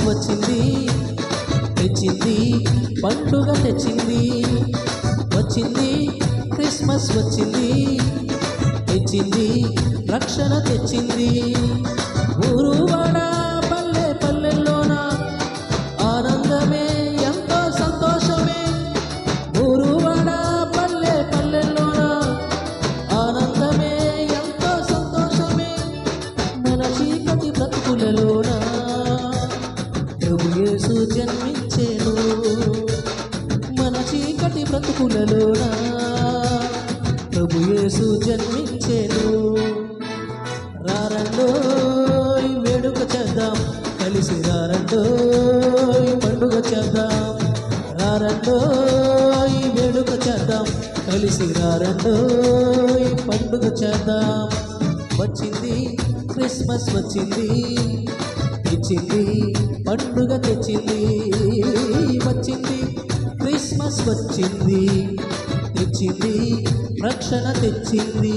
వచ్చింది తెచ్చింది పండుగ తెచ్చింది వచ్చింది క్రిస్మస్ వచ్చింది తెచ్చింది రక్షణ తెచ్చింది ఊరువాడ పల్లె పల్లెల్లోన ఆనందమే ఎంతో సంతోషమే ఊరువాడ పల్లె పల్లెల్లోన ఆనందమే ఎంతో సంతోషమే మన చీకటి బ్రతుకులలోన ప్రభు యేసు జన్మించెను మన చీకటి బ్రతుకులలోన ప్రభు యేసు జన్మించెను రారండోయ్ వేడుక చేద్దాం కలిసి రారండోయ్ పండుగ చేద్దాం రారండోయ్ వేడుక చేద్దాం కలిసి రారండోయ్ పండుగ చేద్దాం వచ్చింది క్రిస్మస్ వచ్చింది తెచ్చింది పండుగ తెచ్చింది వచ్చింది క్రిస్మస్ వచ్చింది తెచ్చింది రక్షణ తెచ్చింది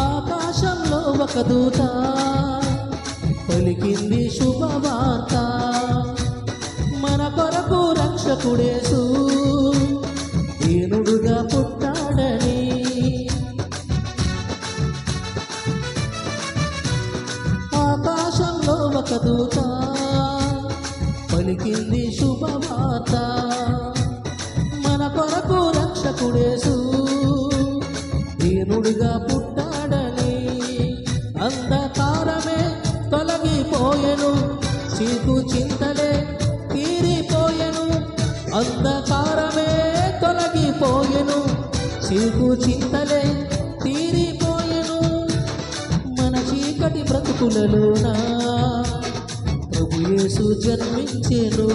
ఆకాశంలో ఒక దూత పలికింది శుభవార్త మన కొరకు రక్షకుడేసు దీనుడుగా పుట్టాడని ఆకాశంలో ఒక దూత పలికింది శుభవార్త మన కొరకు రక్షకుడేసు దీనుడుగా పుట్టాడని అంధకారమే తొలగిపోయెను చీకు చింతలే తీరిపోయెను అంధకారమే తొలగిపోయెను చీకు చింతలే తీరిపోయెను మన చీకటి బ్రతుకులలోన ప్రభు యేసు జన్మించెను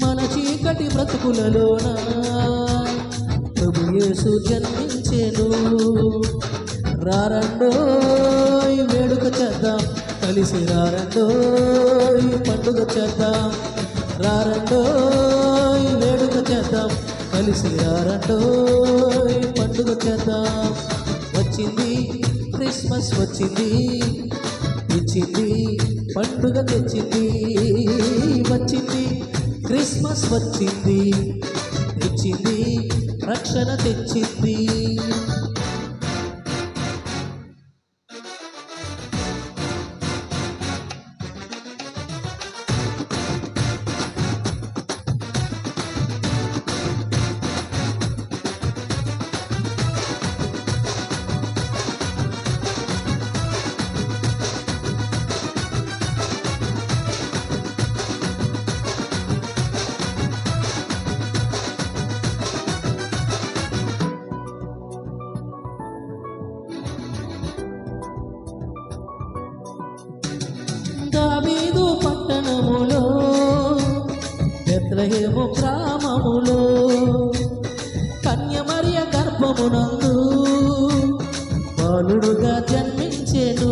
మన చీకటి బ్రతుకులలోన ప్రభు యేసు జన్మించెను రారండోయ్ వేడుక చేద్దాం కలిసి రారండోయ్ పండుగ చేద్దాం రారండోయ్ వేడుక చేద్దాం కలిసి రారండోయ్ పండుగ చేద్దాం వచ్చింది క్రిస్మస్ వచ్చింది తెచ్చింది పండుగ తెచ్చింది వచ్చింది క్రిస్మస్ వచ్చింది తెచ్చింది రక్షణ తెచ్చింది దావీదు పట్టణములో బెత్లెహేము గ్రామములో కన్యమరియ గర్భమునందు బాలుడుగా జన్మించెను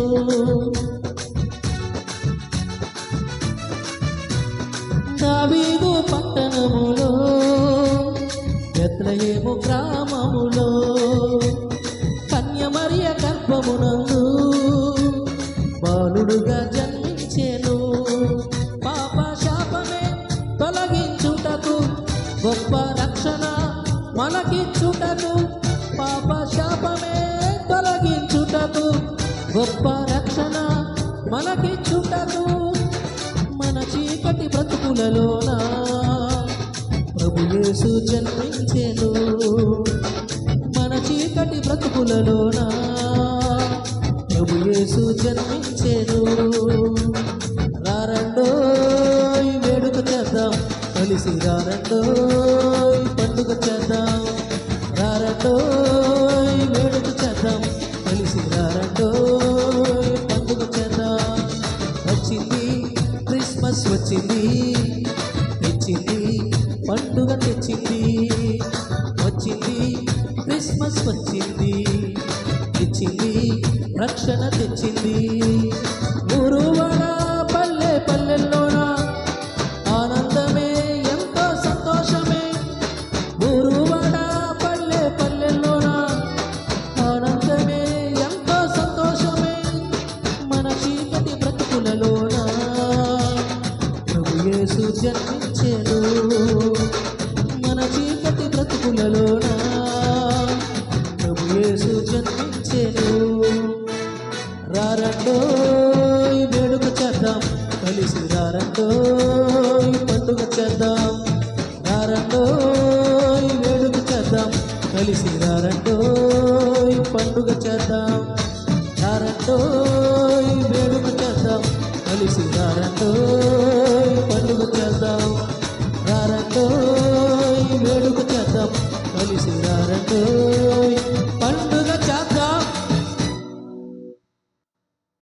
దావీదు పట్టణములో బెత్లెహేము గ్రామములో కన్యమరియ గర్భమునందు బాలుడుగా జన్మించెను పాప శాపమే తొలగించుటకు గొప్ప రక్షణ మనకిచ్చుటకు పాప శాపమే తొలగించుటకు గొప్ప రక్షణ మనకిచ్చుటకు మన చీకటి బ్రతుకులలోన ప్రభు యేసు జన్మించెను. మన చీకటి బ్రతుకులలోన ప్రభు యేసు జన్మించెను. రారండోయ్ వేడుక చేద్దాం, కలిసి రారండోయ్ పండుగ చేద్దాం. రారండోయ్ వేడుక చేద్దాం, కలిసి రారండోయ్ పండుగ చేద్దాం. వచ్చింది క్రిస్మస్ వచ్చింది, తెచ్చింది పండుగ తెచ్చింది. వచ్చింది క్రిస్మస్ వచ్చింది, తెచ్చింది రక్షణ తెచ్చింది. ఊరువాడ పల్లె పల్లెల్లోన ఆనందమే ఎంతో సంతోషమే. ఊరువాడ పల్లె పల్లెల్లోన ఆనందమే ఎంతో సంతోషమే. మన చీకటి బ్రతుకులలోన ప్రభు యేసు జన్మించెను. మన చీకటి బ్రతుకులలోన ప్రభు యేసు జన్మించెను. రారండోయ్ వేడుక చేద్దాం, కలిసి రారండోయ్ పండుగ చేద్దాం. రారండోయ్ వేడుక చేద్దాం, కలిసి రారండోయ్ పండుగ చేద్దాం. రారండోయ్